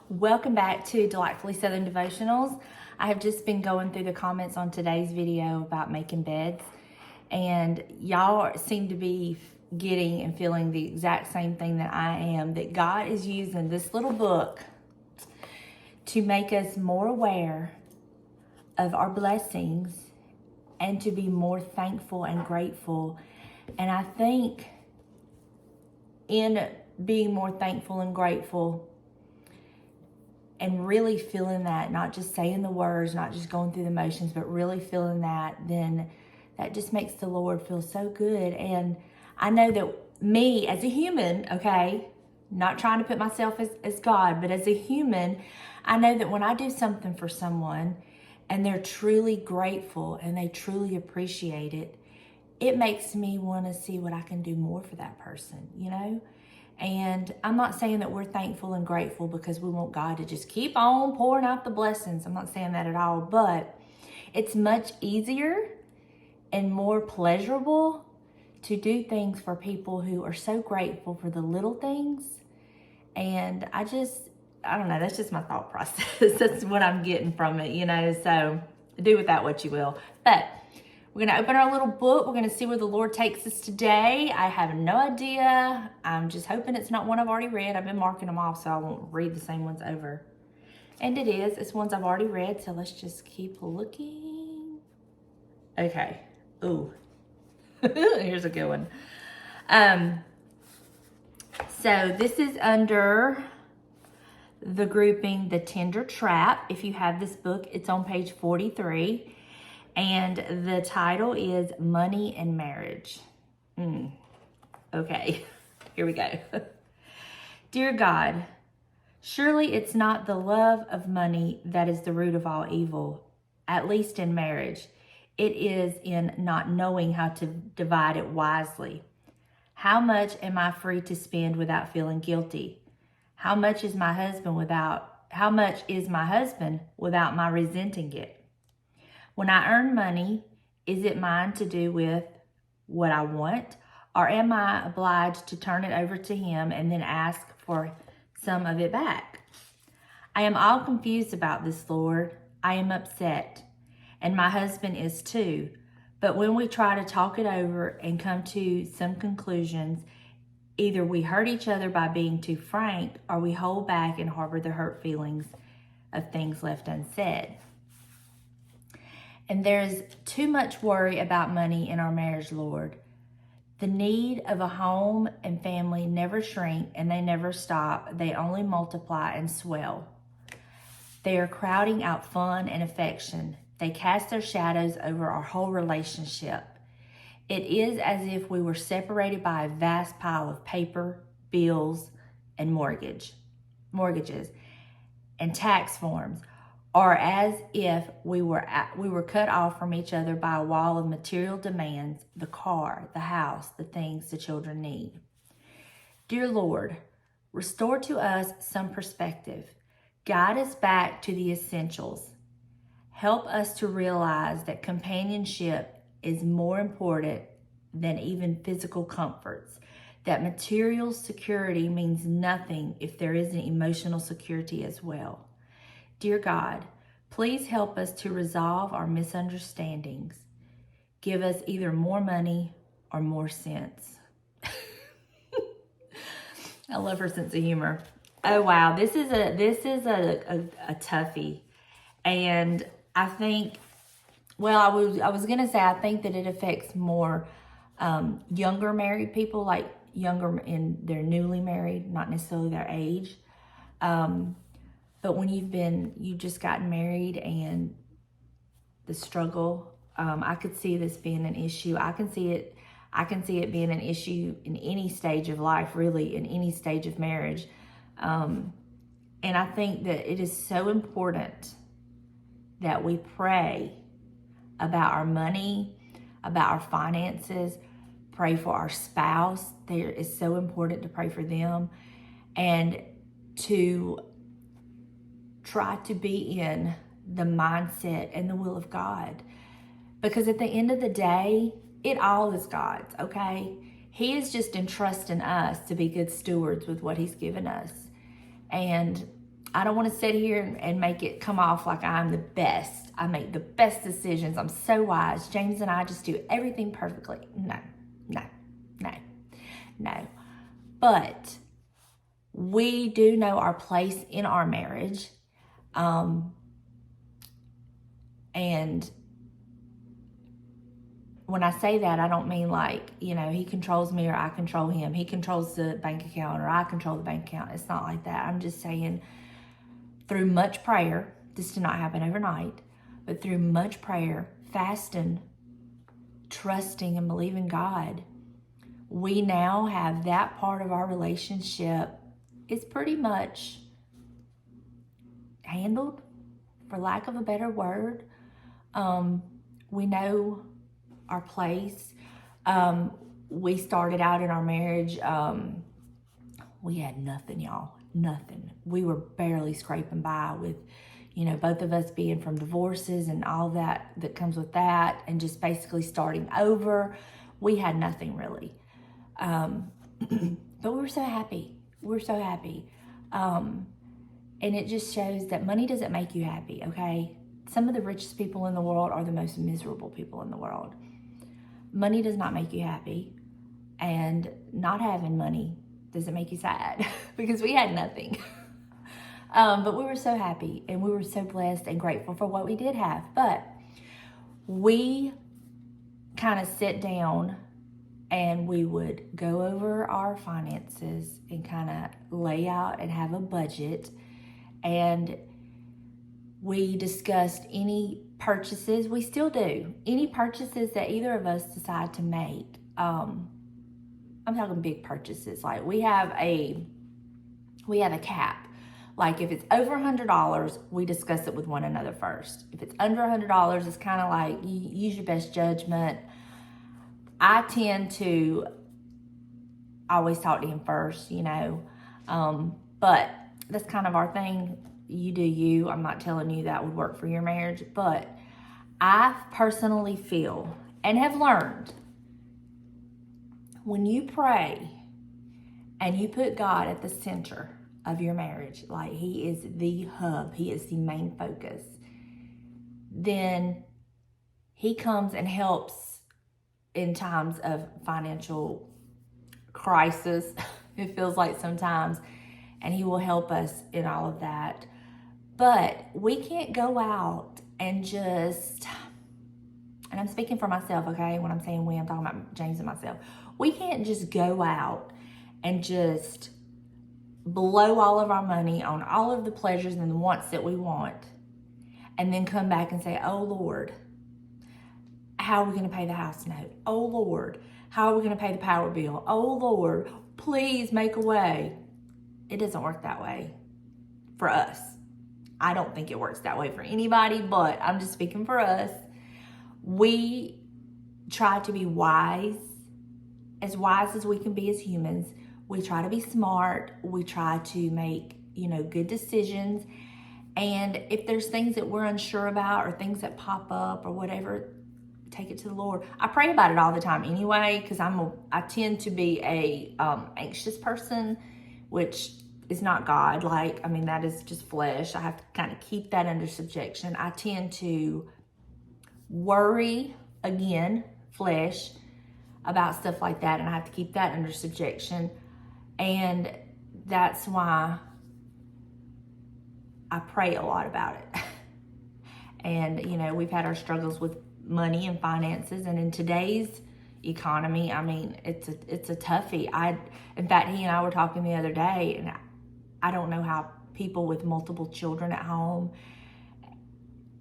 Welcome back to Delightfully Southern Devotionals. I have just been going through the comments on today's video about making beds, and y'all seem to be getting and feeling the exact same thing that I am, that God is using this little book to make us more aware of our blessings and to be more thankful and grateful. And I think in being more thankful and grateful and really feeling that, not just saying the words, not just going through the motions, but really feeling that, then that just makes the Lord feel so good. And I know that me as a human, okay, not trying to put myself as God, but as a human, I know that when I do something for someone and they're truly grateful and they truly appreciate it, it makes me want to see what I can do more for that person, you know? And I'm not saying that we're thankful and grateful because we want God to just keep on pouring out the blessings. I'm not saying that at all, but it's much easier and more pleasurable to do things for people who are so grateful for the little things. And I don't know, that's just my thought process. That's what I'm getting from it, you know, so do with that what you will. But we're going to open our little book. We're going to see where the Lord takes us today. I have no idea. I'm just hoping it's not one I've already read. I've been marking them off so I won't read the same ones over. And it is. It's ones I've already read, so let's just keep looking. Okay. Ooh. Here's a good one. So this is under the grouping The Tender Trap. If you have this book, it's on page 43. And the title is Money and Marriage. Okay, here we go. Dear God, surely it's not the love of money that is the root of all evil, at least in marriage. It is in not knowing how to divide it wisely. How much am I free to spend without feeling guilty? How much is my husband without my resenting it? When I earn money, is it mine to do with what I want, or am I obliged to turn it over to him and then ask for some of it back? I am all confused about this, Lord. I am upset, and my husband is too. But when we try to talk it over and come to some conclusions, either we hurt each other by being too frank, or we hold back and harbor the hurt feelings of things left unsaid. And there's too much worry about money in our marriage, Lord. The need of a home and family never shrink, and they never stop. They only multiply and swell. They are crowding out fun and affection. They cast their shadows over our whole relationship. It is as if we were separated by a vast pile of paper, bills, and mortgages, and tax forms, or as if we were cut off from each other by a wall of material demands, the car, the house, the things the children need. Dear Lord, restore to us some perspective. Guide us back to the essentials. Help us to realize that companionship is more important than even physical comforts, that material security means nothing if there isn't emotional security as well. Dear God, please help us to resolve our misunderstandings. Give us either more money or more sense. I love her sense of humor. Oh wow, this is a toughie, and I think, well, I was gonna say I think that it affects more younger married people, like younger in they're newly married, not necessarily their age. But when you've just gotten married and the struggle, I could see this being an issue. I can see it being an issue in any stage of life, really, in any stage of marriage. And I think that it is so important that we pray about our money, about our finances, pray for our spouse. There is so important to pray for them and to try to be in the mindset and the will of God. Because at the end of the day, it all is God's, okay? He is just entrusting us to be good stewards with what he's given us. And I don't want to sit here and make it come off like I'm the best. I make the best decisions. I'm so wise. James and I just do everything perfectly. No. But we do know our place in our marriage. And when I say that, I don't mean like, he controls me or I control him. He controls the bank account or I control the bank account. It's not like that. I'm just saying through much prayer, this did not happen overnight, but through much prayer, fasting, trusting and believing God, we now have that part of our relationship is pretty much handled, for lack of a better word. We know our place. We started out in our marriage, we had nothing, y'all, nothing. We were barely scraping by with, both of us being from divorces and all that comes with that, and just basically starting over. We had nothing really. But we were so happy. And it just shows that money doesn't make you happy, okay? Some of the richest people in the world are the most miserable people in the world. Money does not make you happy, and not having money doesn't make you sad because we had nothing. But we were so happy and we were so blessed and grateful for what we did have. But we kind of sit down and we would go over our finances and kind of lay out and have a budget. And we discussed any purchases, we still do, any purchases that either of us decide to make. I'm talking big purchases. Like we have a cap. Like if it's over $100, we discuss it with one another first. If it's under $100, it's kind of like you use your best judgment. I tend to always talk to him first, but that's kind of our thing. You do you. I'm not telling you that would work for your marriage, but I personally feel and have learned when you pray and you put God at the center of your marriage, like he is the hub, he is the main focus, then he comes and helps in times of financial crisis, it feels like sometimes, and he will help us in all of that. But we can't go out and just, and I'm speaking for myself, okay? When I'm saying we, I'm talking about James and myself. We can't just go out and just blow all of our money on all of the pleasures and the wants that we want, and then come back and say, oh Lord, how are we going to pay the house note? Oh Lord, how are we going to pay the power bill? Oh Lord, please make a way. It doesn't work that way for us. I don't think it works that way for anybody, but I'm just speaking for us. We try to be wise as we can be as humans. We try to be smart. We try to make, good decisions. And if there's things that we're unsure about or things that pop up or whatever, take it to the Lord. I pray about it all the time anyway, because I tend to be a anxious person, which is not God. That is just flesh. I have to kind of keep that under subjection. I tend to worry, again, flesh, about stuff like that, and I have to keep that under subjection. And that's why I pray a lot about it. And, we've had our struggles with money and finances, and in today's economy, it's a toughie. In fact, he and I were talking the other day, and I don't know how people with multiple children at home,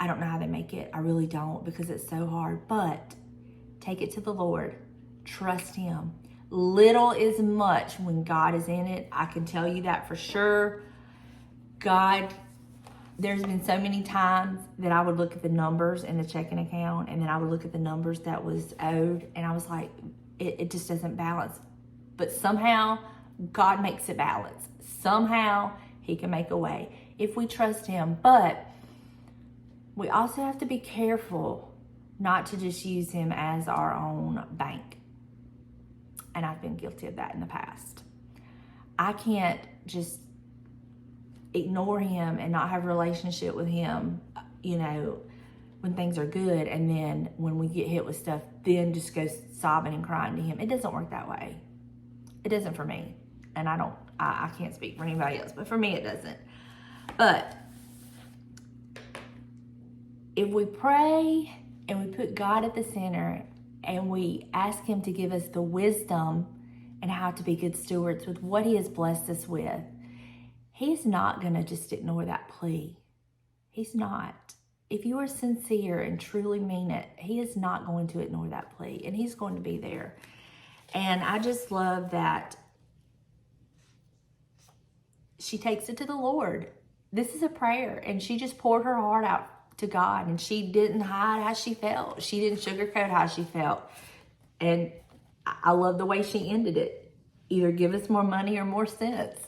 I don't know how they make it. I really don't, because it's so hard. But take it to the Lord. Trust him. Little is much when God is in it. I can tell you that for sure. God, there's been so many times that I would look at the numbers in the checking account, and then I would look at the numbers that was owed, and I was like, it just doesn't balance. But somehow God makes it balance. Somehow he can make a way if we trust him. But we also have to be careful not to just use him as our own bank. And I've been guilty of that in the past. I can't just ignore him and not have a relationship with him, you know, when things are good, and then when we get hit with stuff, then just go sobbing and crying to him. It doesn't work that way. It doesn't for me. And I can't speak for anybody else, but for me it doesn't. But if we pray and we put God at the center and we ask him to give us the wisdom and how to be good stewards with what he has blessed us with, he's not going to just ignore that plea. He's not. If you are sincere and truly mean it, he is not going to ignore that plea, and he's going to be there. And I just love that she takes it to the Lord. This is a prayer, and she just poured her heart out to God, and she didn't hide how she felt. She didn't sugarcoat how she felt. And I love the way she ended it. Either give us more money or more sense.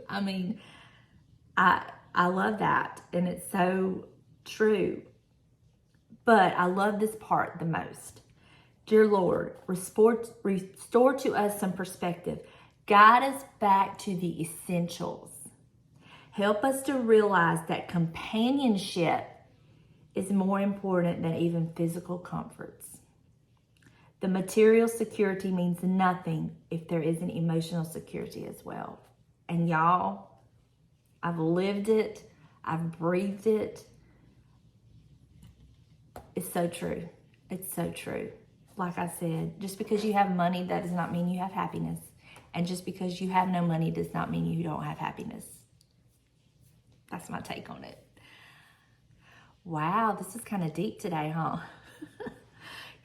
I mean, I love that, and it's so true. But I love this part the most. Dear Lord, restore to us some perspective. Guide us back to the essentials. Help us to realize that companionship is more important than even physical comforts. The material security means nothing if there isn't emotional security as well. And y'all, I've lived it. I've breathed it. It's so true. It's so true. Like I said, just because you have money, that does not mean you have happiness. And just because you have no money does not mean you don't have happiness. That's my take on it. Wow, this is kind of deep today, huh?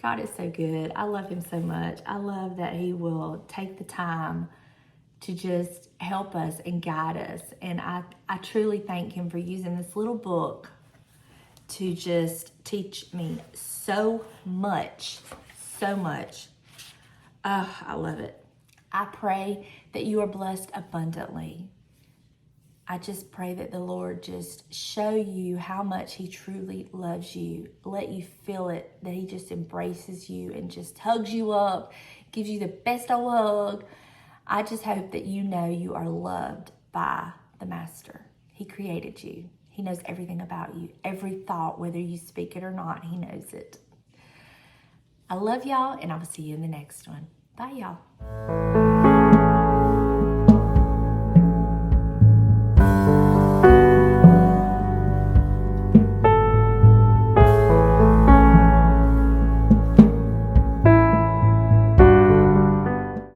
God is so good. I love him so much. I love that he will take the time to just help us and guide us. And I truly thank him for using this little book to just teach me so much, so much. Oh, I love it. I pray that you are blessed abundantly. I just pray that the Lord just show you how much he truly loves you. Let you feel it, that he just embraces you and just hugs you up, gives you the best old hug. I just hope that you know you are loved by the Master. He created you. He knows everything about you. Every thought, whether you speak it or not, he knows it. I love y'all, and I will see you in the next one. Bye, y'all.